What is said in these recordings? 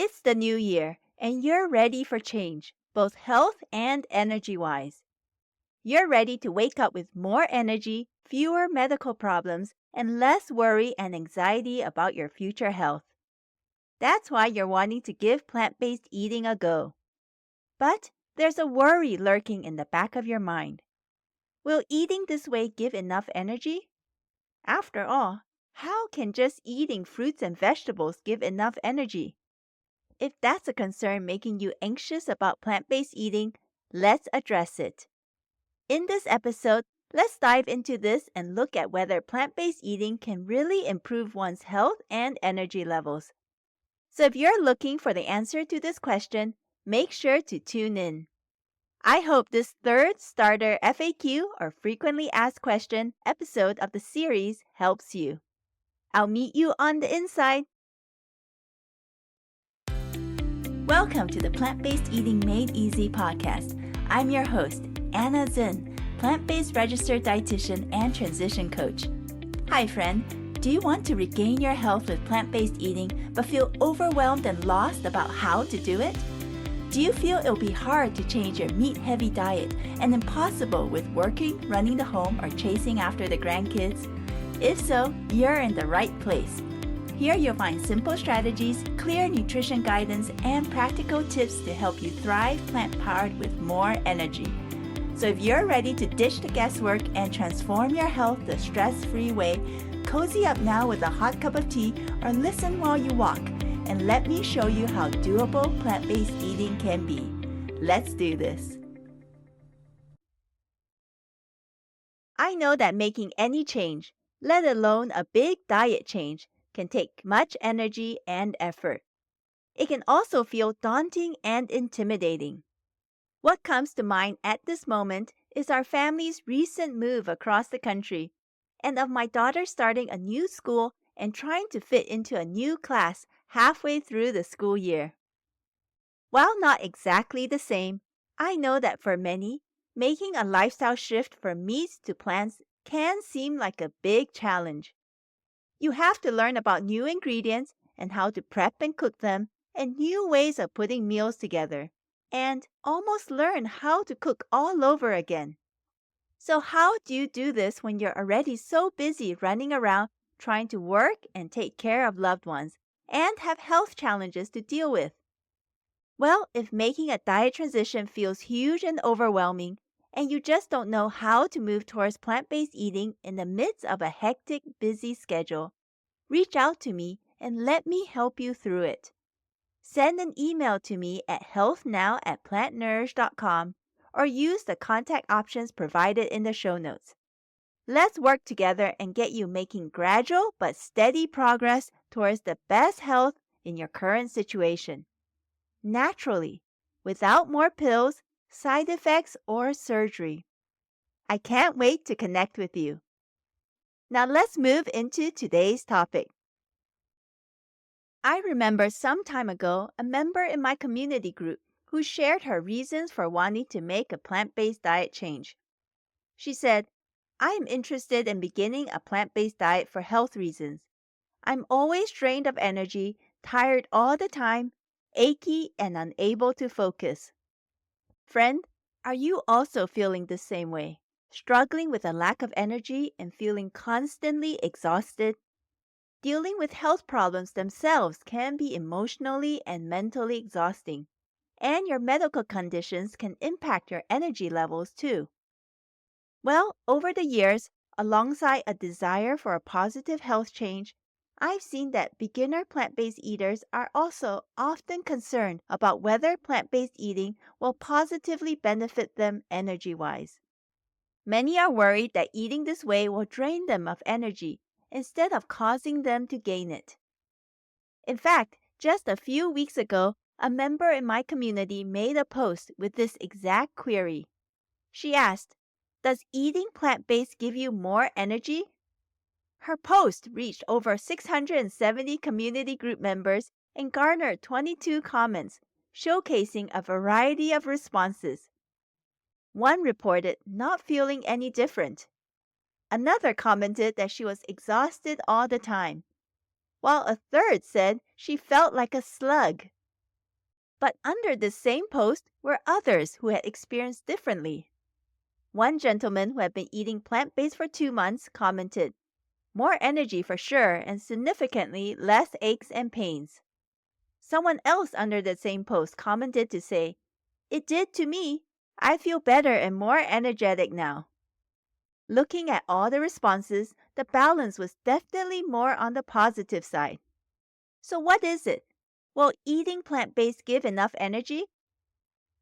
It's the new year, and you're ready for change, both health and energy-wise. You're ready to wake up with more energy, fewer medical problems, and less worry and anxiety about your future health. That's why you're wanting to give plant-based eating a go. But there's a worry lurking in the back of your mind. Will eating this way give enough energy? After all, how can just eating fruits and vegetables give enough energy? If that's a concern making you anxious about plant-based eating, let's address it. In this episode, let's dive into this and look at whether plant-based eating can really improve one's health and energy levels. So if you're looking for the answer to this question, make sure to tune in. I hope this third starter FAQ or frequently asked question episode of the series helps you. I'll meet you on the inside. Welcome to the Plant-Based Eating Made Easy podcast. I'm your host, Anna Zinn, plant-based registered dietitian and transition coach. Hi friend, do you want to regain your health with plant-based eating but feel overwhelmed and lost about how to do it? Do you feel it'll be hard to change your meat-heavy diet and impossible with working, running the home, or chasing after the grandkids? If so, you're in the right place. Here you'll find simple strategies, clear nutrition guidance, and practical tips to help you thrive plant-powered with more energy. So if you're ready to ditch the guesswork and transform your health the stress-free way, cozy up now with a hot cup of tea or listen while you walk, and let me show you how doable plant-based eating can be. Let's do this. I know that making any change, let alone a big diet change, can take much energy and effort. It can also feel daunting and intimidating. What comes to mind at this moment is our family's recent move across the country, and of my daughter starting a new school and trying to fit into a new class halfway through the school year. While not exactly the same, I know that for many, making a lifestyle shift from meats to plants can seem like a big challenge. You have to learn about new ingredients and how to prep and cook them, and new ways of putting meals together, and almost learn how to cook all over again. So how do you do this when you're already so busy running around trying to work and take care of loved ones and have health challenges to deal with? Well, if making a diet transition feels huge and overwhelming, and you just don't know how to move towards plant-based eating in the midst of a hectic, busy schedule, reach out to me and let me help you through it. Send an email to me at healthnow@plantnourish.com or use the contact options provided in the show notes. Let's work together and get you making gradual but steady progress towards the best health in your current situation. Naturally, without more pills, side effects, or surgery. I can't wait to connect with you. Now let's move into today's topic. I remember some time ago a member in my community group who shared her reasons for wanting to make a plant-based diet change. She said, "I am interested in beginning a plant-based diet for health reasons. I'm always drained of energy, tired all the time, achy, and unable to focus." Friend, are you also feeling the same way? Struggling with a lack of energy and feeling constantly exhausted? Dealing with health problems themselves can be emotionally and mentally exhausting, and your medical conditions can impact your energy levels too. Well, over the years, alongside a desire for a positive health change, I've seen that beginner plant-based eaters are also often concerned about whether plant-based eating will positively benefit them energy-wise. Many are worried that eating this way will drain them of energy instead of causing them to gain it. In fact, just a few weeks ago, a member in my community made a post with this exact query. She asked, "Does eating plant-based give you more energy?" Her post reached over 670 community group members and garnered 22 comments, showcasing a variety of responses. One reported not feeling any different. Another commented that she was exhausted all the time, while a third said she felt like a slug. But under this same post were others who had experienced differently. One gentleman who had been eating plant-based for 2 months commented, "More energy for sure and significantly less aches and pains." Someone else under the same post commented to say, "It did to me. I feel better and more energetic now." Looking at all the responses, the balance was definitely more on the positive side. So what is it? Will eating plant-based give enough energy?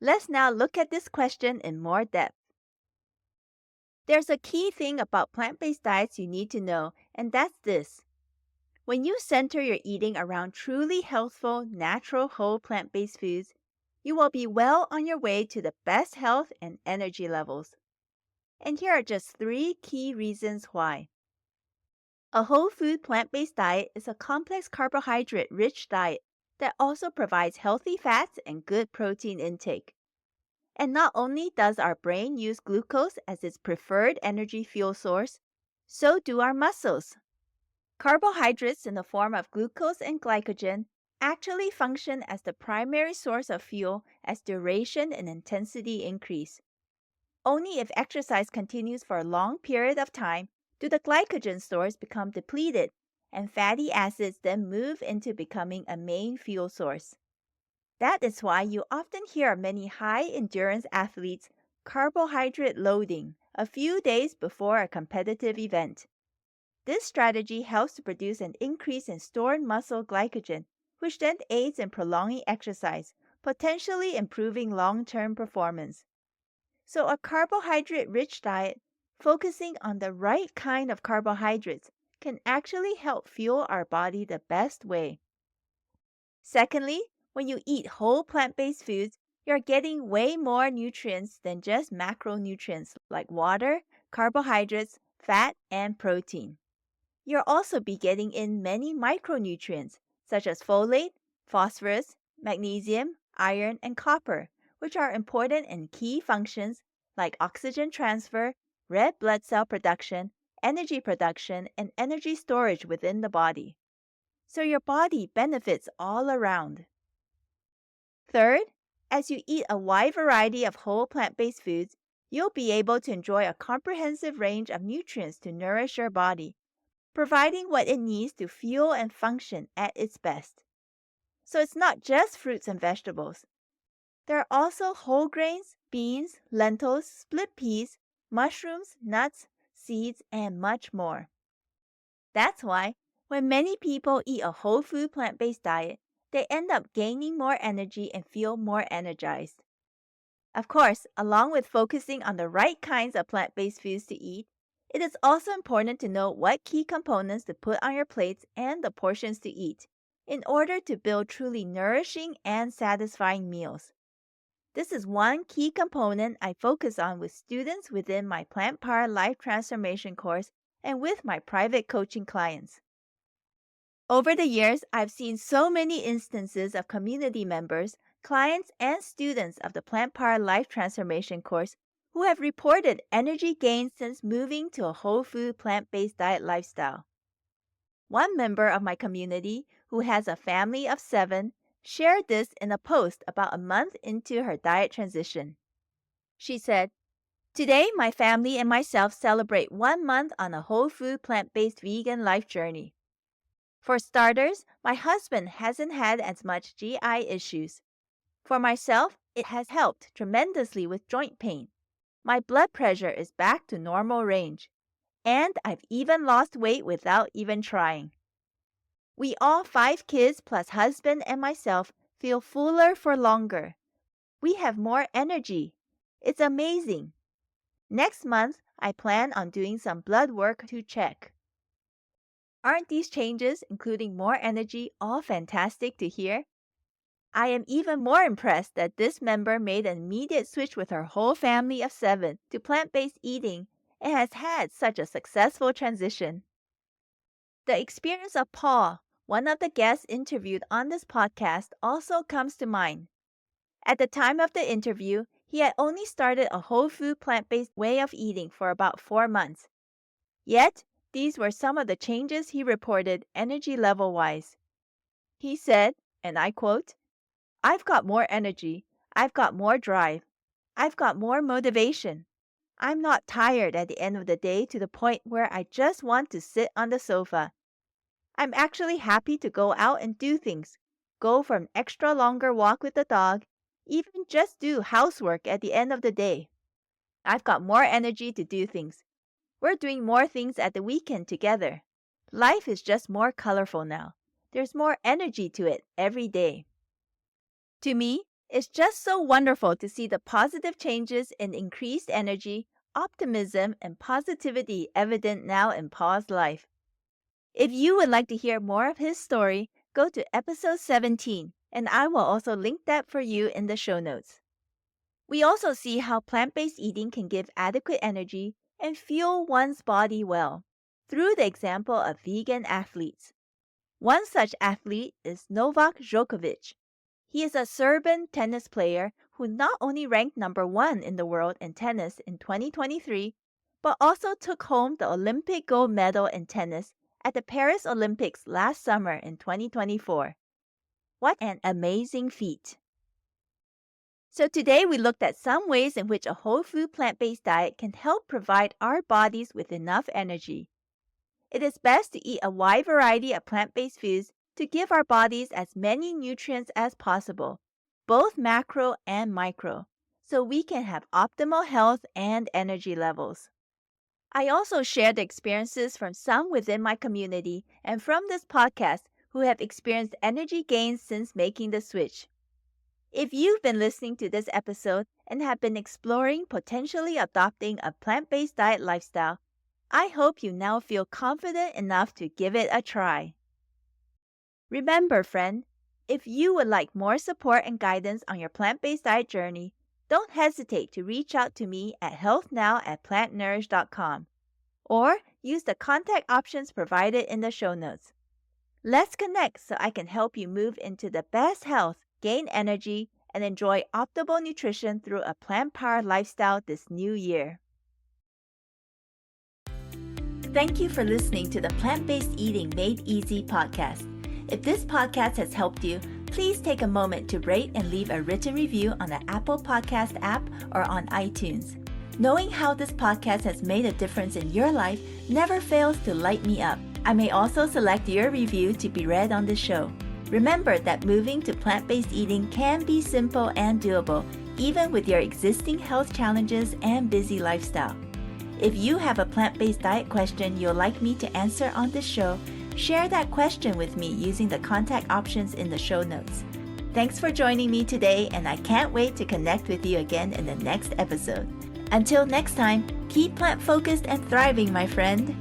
Let's now look at this question in more depth. There's a key thing about plant-based diets you need to know, and that's this. When you center your eating around truly healthful, natural, whole plant-based foods, you will be well on your way to the best health and energy levels. And here are just 3 key reasons why. A whole food plant-based diet is a complex carbohydrate-rich diet that also provides healthy fats and good protein intake. And not only does our brain use glucose as its preferred energy fuel source, so do our muscles. Carbohydrates in the form of glucose and glycogen actually function as the primary source of fuel as duration and intensity increase. Only if exercise continues for a long period of time do the glycogen stores become depleted, and fatty acids then move into becoming a main fuel source. That is why you often hear of many high-endurance athletes carbohydrate loading a few days before a competitive event. This strategy helps to produce an increase in stored muscle glycogen, which then aids in prolonging exercise, potentially improving long-term performance. So a carbohydrate-rich diet, focusing on the right kind of carbohydrates, can actually help fuel our body the best way. Secondly, when you eat whole plant-based foods, you're getting way more nutrients than just macronutrients like water, carbohydrates, fat, and protein. You'll also be getting in many micronutrients such as folate, phosphorus, magnesium, iron, and copper, which are important in key functions like oxygen transfer, red blood cell production, energy production, and energy storage within the body. So your body benefits all around. Third, as you eat a wide variety of whole plant-based foods, you'll be able to enjoy a comprehensive range of nutrients to nourish your body, providing what it needs to fuel and function at its best. So it's not just fruits and vegetables. There are also whole grains, beans, lentils, split peas, mushrooms, nuts, seeds, and much more. That's why when many people eat a whole food plant-based diet, they end up gaining more energy and feel more energized. Of course, along with focusing on the right kinds of plant-based foods to eat, it is also important to know what key components to put on your plates and the portions to eat in order to build truly nourishing and satisfying meals. This is one key component I focus on with students within my Plant Power Life Transformation course and with my private coaching clients. Over the years, I've seen so many instances of community members, clients, and students of the Plant Power Life Transformation course who have reported energy gains since moving to a whole food plant-based diet lifestyle. One member of my community, who has a family of 7, shared this in a post about a month into her diet transition. She said, "Today, my family and myself celebrate 1 month on a whole food plant-based vegan life journey. For starters, my husband hasn't had as much GI issues. For myself, it has helped tremendously with joint pain. My blood pressure is back to normal range. And I've even lost weight without even trying. We all 5 kids plus husband and myself feel fuller for longer. We have more energy. It's amazing. Next month, I plan on doing some blood work to check." Aren't these changes, including more energy, all fantastic to hear? I am even more impressed that this member made an immediate switch with her whole family of 7 to plant-based eating and has had such a successful transition. The experience of Paul, one of the guests interviewed on this podcast, also comes to mind. At the time of the interview, he had only started a whole food plant-based way of eating for about 4 months. Yet, these were some of the changes he reported energy level-wise. He said, and I quote, I've got more energy. I've got more drive. I've got more motivation. I'm not tired at the end of the day to the point where I just want to sit on the sofa. I'm actually happy to go out and do things, go for an extra longer walk with the dog, even just do housework at the end of the day. I've got more energy to do things. We're doing more things at the weekend together. Life is just more colorful now. There's more energy to it every day. To me, it's just so wonderful to see the positive changes in increased energy, optimism, and positivity evident now in Paul's life. If you would like to hear more of his story, go to episode 17, and I will also link that for you in the show notes. We also see how plant-based eating can give adequate energy and fuel one's body well through the example of vegan athletes. One such athlete is Novak Djokovic. He is a Serbian tennis player who not only ranked number 1 in the world in tennis in 2023, but also took home the Olympic gold medal in tennis at the Paris Olympics last summer in 2024. What an amazing feat! So today we looked at some ways in which a whole food plant-based diet can help provide our bodies with enough energy. It is best to eat a wide variety of plant-based foods to give our bodies as many nutrients as possible, both macro and micro, so we can have optimal health and energy levels. I also shared the experiences from some within my community and from this podcast who have experienced energy gains since making the switch. If you've been listening to this episode and have been exploring potentially adopting a plant-based diet lifestyle, I hope you now feel confident enough to give it a try. Remember, friend, if you would like more support and guidance on your plant-based diet journey, don't hesitate to reach out to me at healthnow@plantnourish.com or use the contact options provided in the show notes. Let's connect so I can help you move into the best health, gain energy, and enjoy optimal nutrition through a plant-powered lifestyle this new year. Thank you for listening to the Plant-Based Eating Made Easy podcast. If this podcast has helped you, please take a moment to rate and leave a written review on the Apple Podcast app or on iTunes. Knowing how this podcast has made a difference in your life never fails to light me up. I may also select your review to be read on the show. Remember that moving to plant-based eating can be simple and doable, even with your existing health challenges and busy lifestyle. If you have a plant-based diet question you'd like me to answer on this show, share that question with me using the contact options in the show notes. Thanks for joining me today, and I can't wait to connect with you again in the next episode. Until next time, keep plant-focused and thriving, my friend.